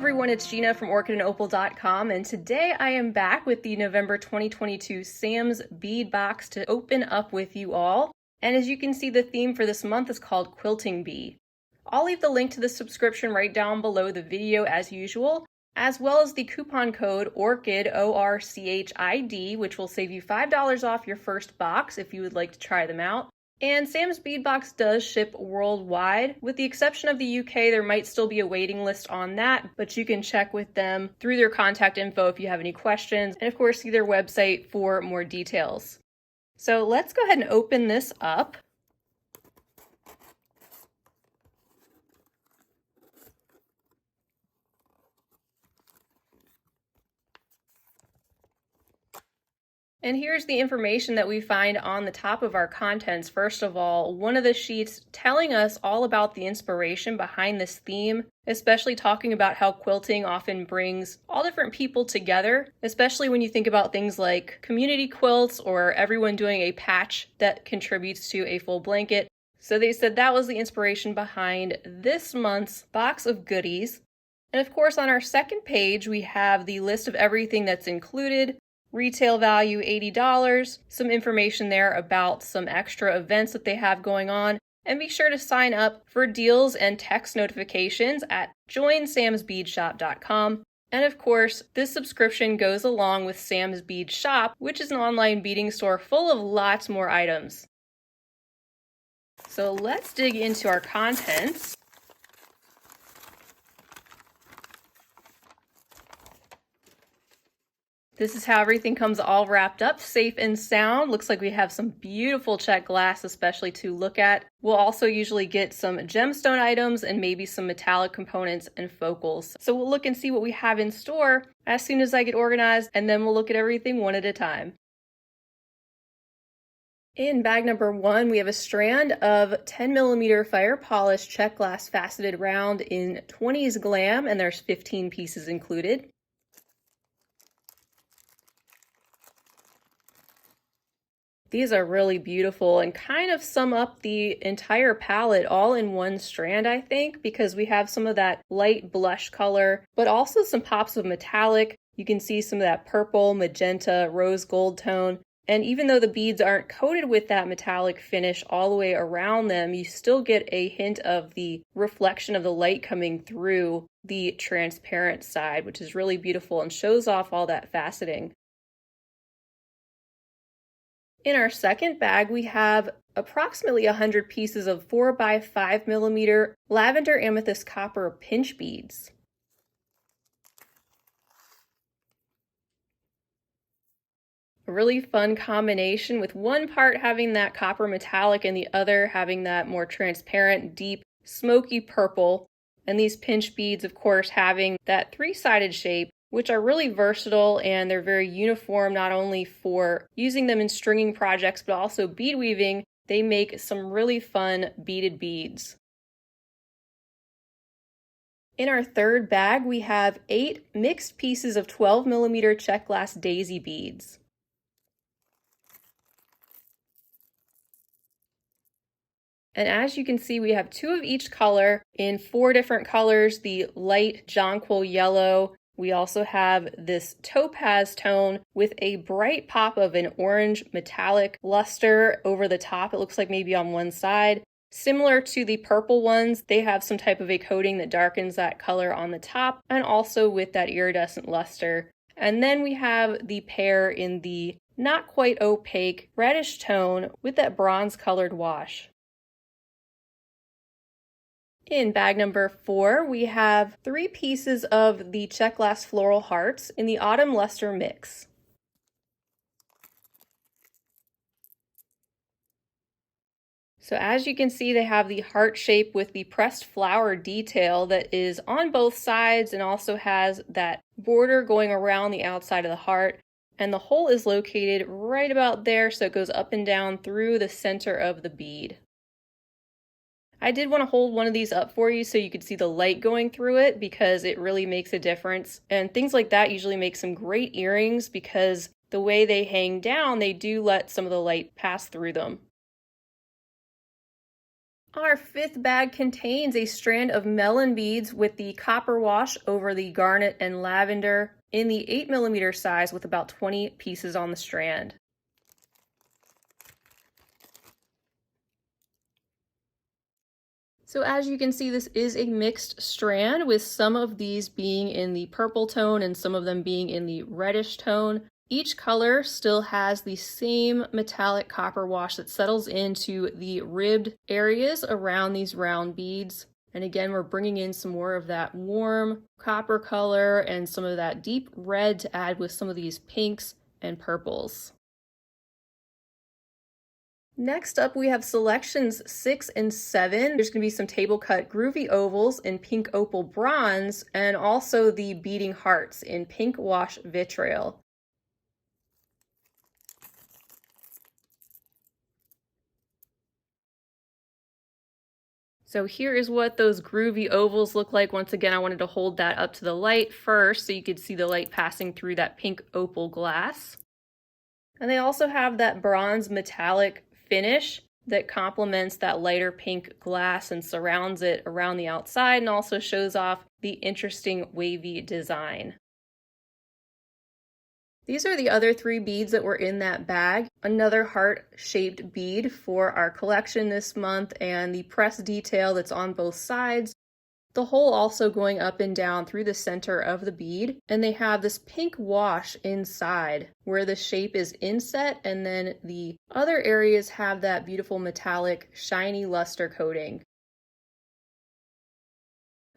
everyone, it's Gina from orchidandopal.com, and today I am back with the November 2022 Sam's Bead box to open up with you all. And as you can see, the theme for this month is called Quilting Bee. I'll leave the link to the subscription right down below the video as usual, as well as the coupon code ORCHID, ORCHID, which will save you $5 off your first box if you would like to try them out. And Sam's Bead Box does ship worldwide. With the exception of the UK, there might still be a waiting list on that, but you can check with them through their contact info if you have any questions, and of course see their website for more details. So let's go ahead and open this up. And here's the information that we find on the top of our contents. First of all, one of the sheets telling us all about the inspiration behind this theme, especially talking about how quilting often brings all different people together, especially when you think about things like community quilts or everyone doing a patch that contributes to a full blanket. So they said that was the inspiration behind this month's box of goodies. And of course, on our second page, we have the list of everything that's included. Retail value $80, some information there about some extra events that they have going on, and be sure to sign up for deals and text notifications at joinsamsbeadshop.com. And of course, this subscription goes along with Sam's Bead Shop, which is an online beading store full of lots more items. So let's dig into our contents. This is how everything comes all wrapped up, safe and sound. Looks like we have some beautiful check glass, especially to look at. We'll also usually get some gemstone items and maybe some metallic components and focals. So we'll look and see what we have in store as soon as I get organized, and then we'll look at everything one at a time. In bag number 1, we have a strand of 10mm fire polished check glass faceted round in 20s glam, and there's 15 pieces included. These are really beautiful and kind of sum up the entire palette all in one strand, I think, because we have some of that light blush color, but also some pops of metallic. You can see some of that purple, magenta, rose gold tone. And even though the beads aren't coated with that metallic finish all the way around them, you still get a hint of the reflection of the light coming through the transparent side, which is really beautiful and shows off all that faceting. In our second bag, we have approximately 100 pieces of 4x5mm lavender amethyst copper pinch beads. A really fun combination, with one part having that copper metallic and the other having that more transparent, deep, smoky purple. And these pinch beads, of course, having that three-sided shape, which are really versatile, and they're very uniform, not only for using them in stringing projects, but also bead weaving. They make some really fun beaded beads. In our third bag, we have 8 mixed pieces of 12mm check glass daisy beads. And as you can see, we have 2 of each color in 4 different colors, the light jonquil yellow. We also have this topaz tone with a bright pop of an orange metallic luster over the top. It looks like maybe on one side. Similar to the purple ones, they have some type of a coating that darkens that color on the top, and also with that iridescent luster. And then we have the pair in the not quite opaque reddish tone with that bronze colored wash. In bag number 4, we have 3 pieces of the check glass floral hearts in the autumn luster mix. So as you can see, they have the heart shape with the pressed flower detail that is on both sides and also has that border going around the outside of the heart. And the hole is located right about there, so it goes up and down through the center of the bead. I did want to hold one of these up for you so you could see the light going through it, because it really makes a difference. And things like that usually make some great earrings, because the way they hang down, they do let some of the light pass through them. Our fifth bag contains a strand of melon beads with the copper wash over the garnet and lavender in the 8mm size with about 20 pieces on the strand. So as you can see, this is a mixed strand with some of these being in the purple tone and some of them being in the reddish tone. Each color still has the same metallic copper wash that settles into the ribbed areas around these round beads. And again, we're bringing in some more of that warm copper color and some of that deep red to add with some of these pinks and purples. Next up, we have selections 6 and 7. There's going to be some table cut groovy ovals in pink opal bronze and also the beading hearts in pink wash vitriol. So here is what those groovy ovals look like. Once again, I wanted to hold that up to the light first so you could see the light passing through that pink opal glass. And they also have that bronze metallic finish that complements that lighter pink glass and surrounds it around the outside and also shows off the interesting wavy design. These are the other 3 beads that were in that bag. Another heart-shaped bead for our collection this month and the press detail that's on both sides. The hole also going up and down through the center of the bead, and they have this pink wash inside where the shape is inset, and then the other areas have that beautiful metallic shiny luster coating.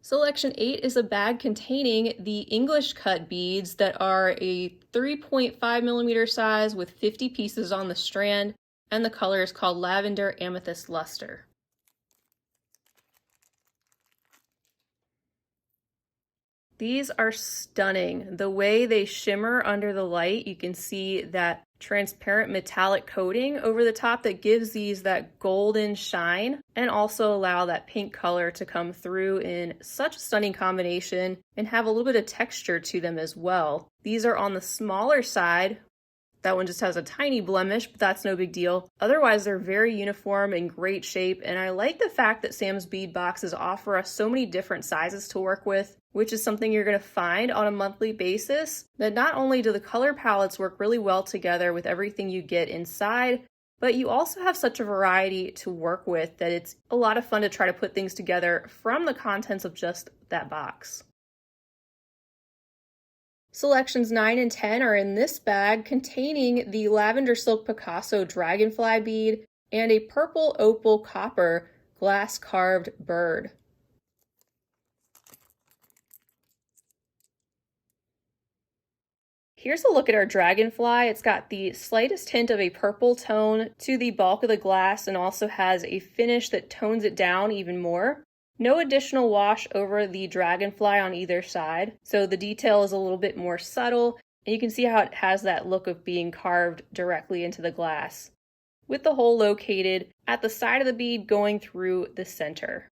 Selection 8 is a bag containing the English cut beads that are a 3.5mm size with 50 pieces on the strand, and the color is called Lavender Amethyst Luster. These are stunning. The way they shimmer under the light, you can see that transparent metallic coating over the top that gives these that golden shine and also allow that pink color to come through in such a stunning combination and have a little bit of texture to them as well. These are on the smaller side. That one just has a tiny blemish, but that's no big deal. Otherwise, they're very uniform and great shape, and I like the fact that Sam's bead boxes offer us so many different sizes to work with, which is something you're going to find on a monthly basis. That not only do the color palettes work really well together with everything you get inside, but you also have such a variety to work with that it's a lot of fun to try to put things together from the contents of just that box. Selections 9 and 10 are in this bag containing the Lavender Silk Picasso Dragonfly bead and a purple opal copper glass carved bird. Here's a look at our dragonfly. It's got the slightest hint of a purple tone to the bulk of the glass and also has a finish that tones it down even more. No additional wash over the dragonfly on either side, so the detail is a little bit more subtle, and you can see how it has that look of being carved directly into the glass, with the hole located at the side of the bead going through the center.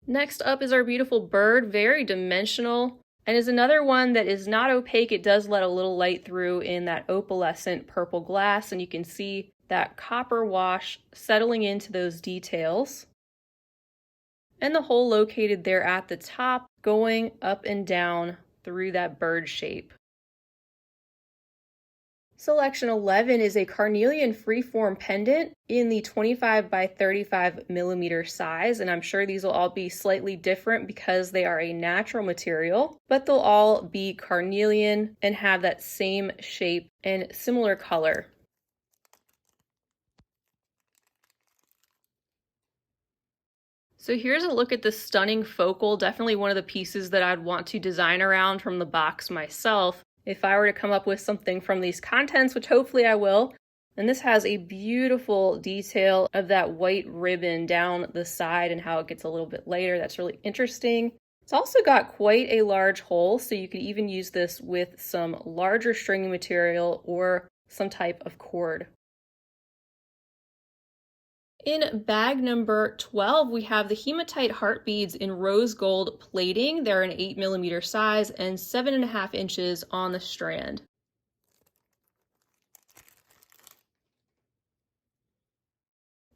Next up is our beautiful bird, very dimensional, and is another one that is not opaque. It does let a little light through in that opalescent purple glass, and you can see that copper wash settling into those details. And the hole located there at the top, going up and down through that bird shape. Selection 11 is a carnelian freeform pendant in the 25 by 35mm size, and I'm sure these will all be slightly different because they are a natural material, but they'll all be carnelian and have that same shape and similar color. So here's a look at this stunning focal, definitely one of the pieces that I'd want to design around from the box myself if I were to come up with something from these contents, which hopefully I will. And this has a beautiful detail of that white ribbon down the side and how it gets a little bit later. That's really interesting. It's also got quite a large hole, so you could even use this with some larger stringing material or some type of cord. In bag number 12, we have the hematite heart beads in rose gold plating. They're an 8mm size and 7.5 inches on the strand.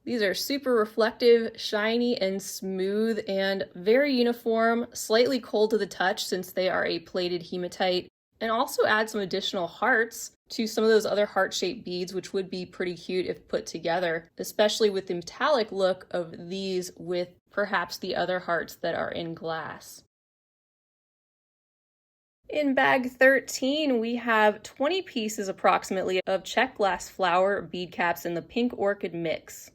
These are super reflective, shiny, and smooth, and very uniform, slightly cold to the touch since they are a plated hematite, and also add some additional hearts to some of those other heart-shaped beads, which would be pretty cute if put together, especially with the metallic look of these with perhaps the other hearts that are in glass. In bag 13, we have 20 pieces approximately of check glass flower bead caps in the pink orchid mix.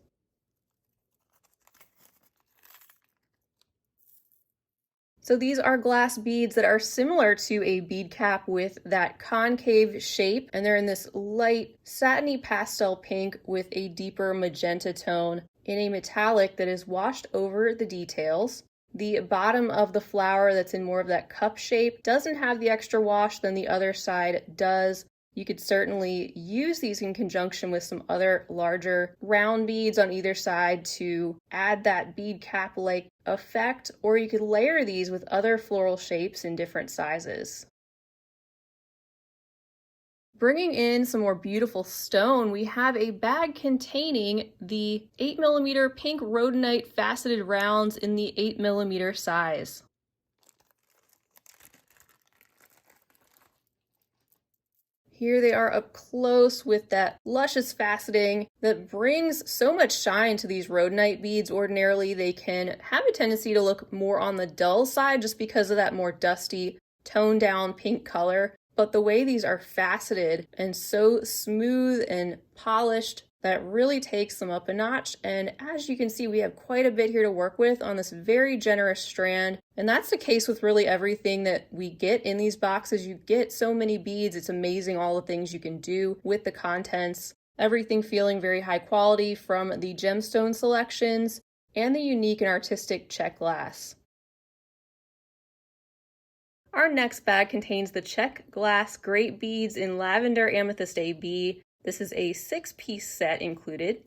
So these are glass beads that are similar to a bead cap with that concave shape, and they're in this light satiny pastel pink with a deeper magenta tone in a metallic that is washed over the details. The bottom of the flower that's in more of that cup shape doesn't have the extra wash than the other side does. You could certainly use these in conjunction with some other larger round beads on either side to add that bead cap-like effect, or you could layer these with other floral shapes in different sizes. Bringing in some more beautiful stone, we have a bag containing the 8mm pink rhodonite faceted rounds in the 8mm size. Here they are up close with that luscious faceting that brings so much shine to these rhodonite beads. Ordinarily, they can have a tendency to look more on the dull side just because of that more dusty, toned down pink color. But the way these are faceted and so smooth and polished, that really takes them up a notch. And as you can see, we have quite a bit here to work with on this very generous strand. And that's the case with really everything that we get in these boxes. You get so many beads. It's amazing all the things you can do with the contents. Everything feeling very high quality from the gemstone selections and the unique and artistic check glass. Our next bag contains the check glass great beads in lavender amethyst AB. This is a 6-piece set included.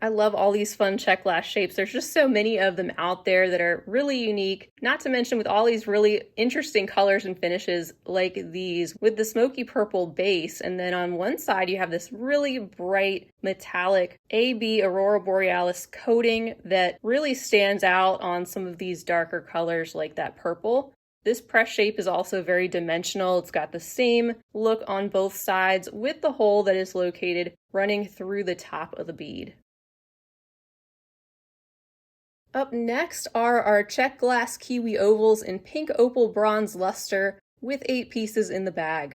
I love all these fun check glass shapes. There's just so many of them out there that are really unique, not to mention with all these really interesting colors and finishes like these with the smoky purple base. And then on one side, you have this really bright metallic AB Aurora Borealis coating that really stands out on some of these darker colors like that purple. This press shape is also very dimensional. It's got the same look on both sides with the hole that is located running through the top of the bead. Up next are our check glass kiwi ovals in pink opal bronze luster with 8 pieces in the bag.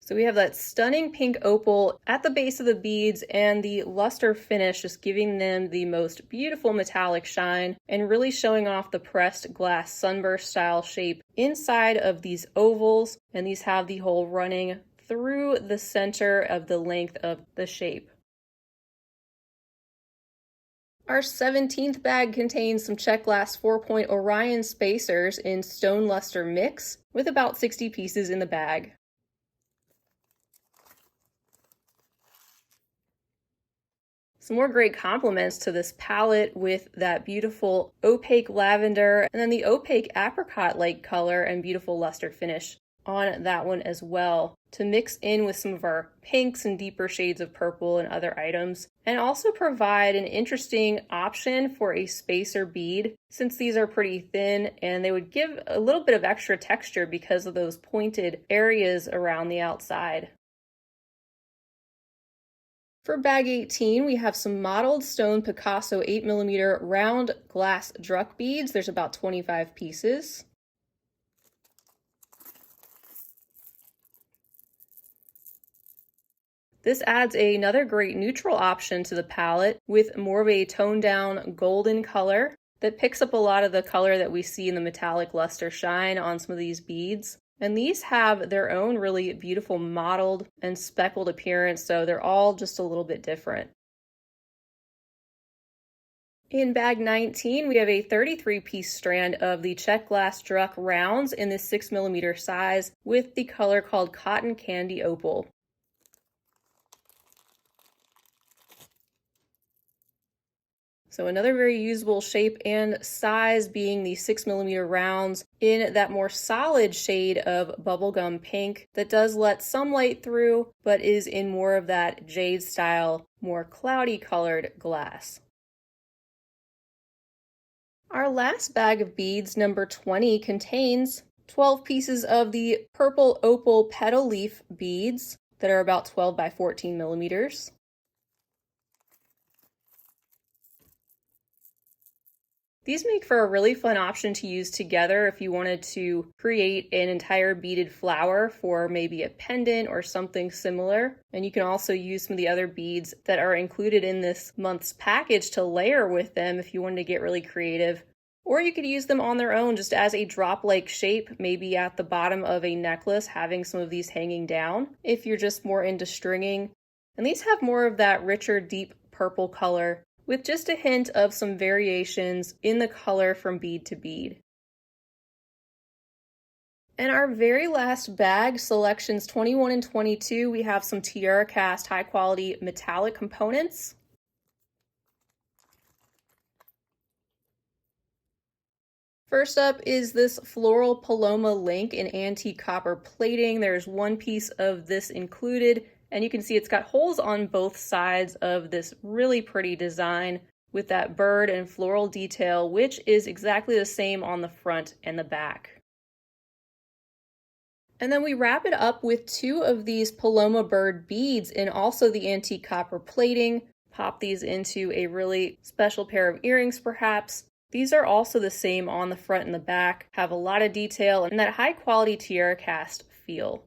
So we have that stunning pink opal at the base of the beads and the luster finish just giving them the most beautiful metallic shine and really showing off the pressed glass sunburst style shape inside of these ovals, and these have the hole running through the center of the length of the shape. Our 17th bag contains some check glass 4-point Orion spacers in stone luster mix with about 60 pieces in the bag. Some more great complements to this palette with that beautiful opaque lavender and then the opaque apricot-like color and beautiful luster finish on that one as well, to mix in with some of our pinks and deeper shades of purple and other items, and also provide an interesting option for a spacer bead since these are pretty thin and they would give a little bit of extra texture because of those pointed areas around the outside. For bag 18, we have some mottled stone Picasso 8mm round glass druck beads. There's about 25 pieces. This adds another great neutral option to the palette with more of a toned down golden color that picks up a lot of the color that we see in the metallic luster shine on some of these beads. And these have their own really beautiful mottled and speckled appearance, so they're all just a little bit different. In bag 19, we have a 33-piece strand of the check glass druck rounds in this 6mm size with the color called Cotton Candy Opal. So another very usable shape and size being the 6mm rounds in that more solid shade of bubblegum pink that does let some light through, but is in more of that jade style, more cloudy colored glass. Our last bag of beads, number 20, contains 12 pieces of the purple opal petal leaf beads that are about 12 by 14 millimeters. These make for a really fun option to use together if you wanted to create an entire beaded flower for maybe a pendant or something similar. And you can also use some of the other beads that are included in this month's package to layer with them if you wanted to get really creative. Or you could use them on their own just as a drop-like shape, maybe at the bottom of a necklace, having some of these hanging down if you're just more into stringing. And these have more of that richer, deep purple color, with just a hint of some variations in the color from bead to bead. And our very last bag, selections 21 and 22, we have some tiara cast high quality metallic components. First up is this floral Paloma link in antique copper plating. There's one piece of this included, and you can see it's got holes on both sides of this really pretty design with that bird and floral detail, which is exactly the same on the front and the back. And then we wrap it up with two of these Paloma bird beads in also the antique copper plating. Pop these into a really special pair of earrings perhaps. These are also the same on the front and the back, have a lot of detail and that high quality tiara cast feel.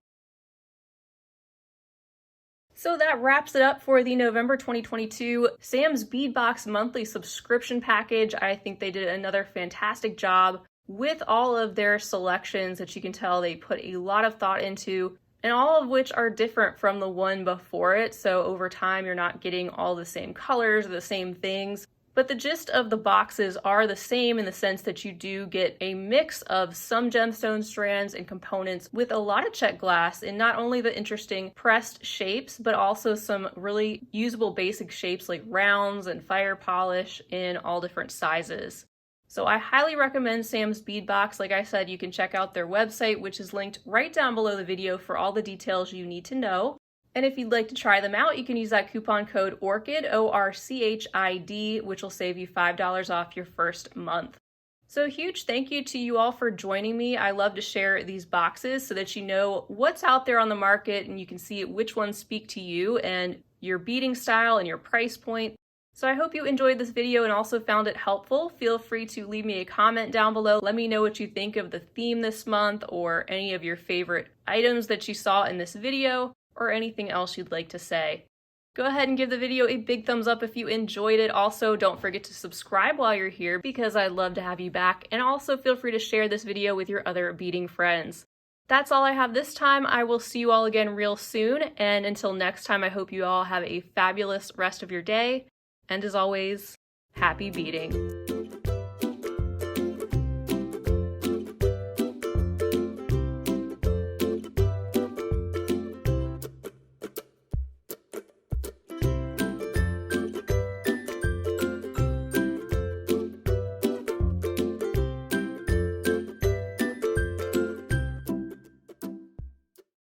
So that wraps it up for the November 2022 Sam's Beadbox monthly subscription package. I think they did another fantastic job with all of their selections that you can tell they put a lot of thought into, and all of which are different from the one before it. So over time, you're not getting all the same colors or the same things. But the gist of the boxes are the same in the sense that you do get a mix of some gemstone strands and components with a lot of check glass in not only the interesting pressed shapes, but also some really usable basic shapes like rounds and fire polish in all different sizes. So I highly recommend Sam's Beadbox. Like I said, you can check out their website, which is linked right down below the video for all the details you need to know. And if you'd like to try them out, you can use that coupon code ORCHID, ORCHID, which will save you $5 off your first month. So a huge thank you to you all for joining me. I love to share these boxes so that you know what's out there on the market and you can see which ones speak to you and your beading style and your price point. So I hope you enjoyed this video and also found it helpful. Feel free to leave me a comment down below. Let me know what you think of the theme this month or any of your favorite items that you saw in this video, or anything else you'd like to say. Go ahead and give the video a big thumbs up if you enjoyed it. Also, don't forget to subscribe while you're here because I'd love to have you back. And also feel free to share this video with your other beading friends. That's all I have this time. I will see you all again real soon. And until next time, I hope you all have a fabulous rest of your day. And as always, happy beading.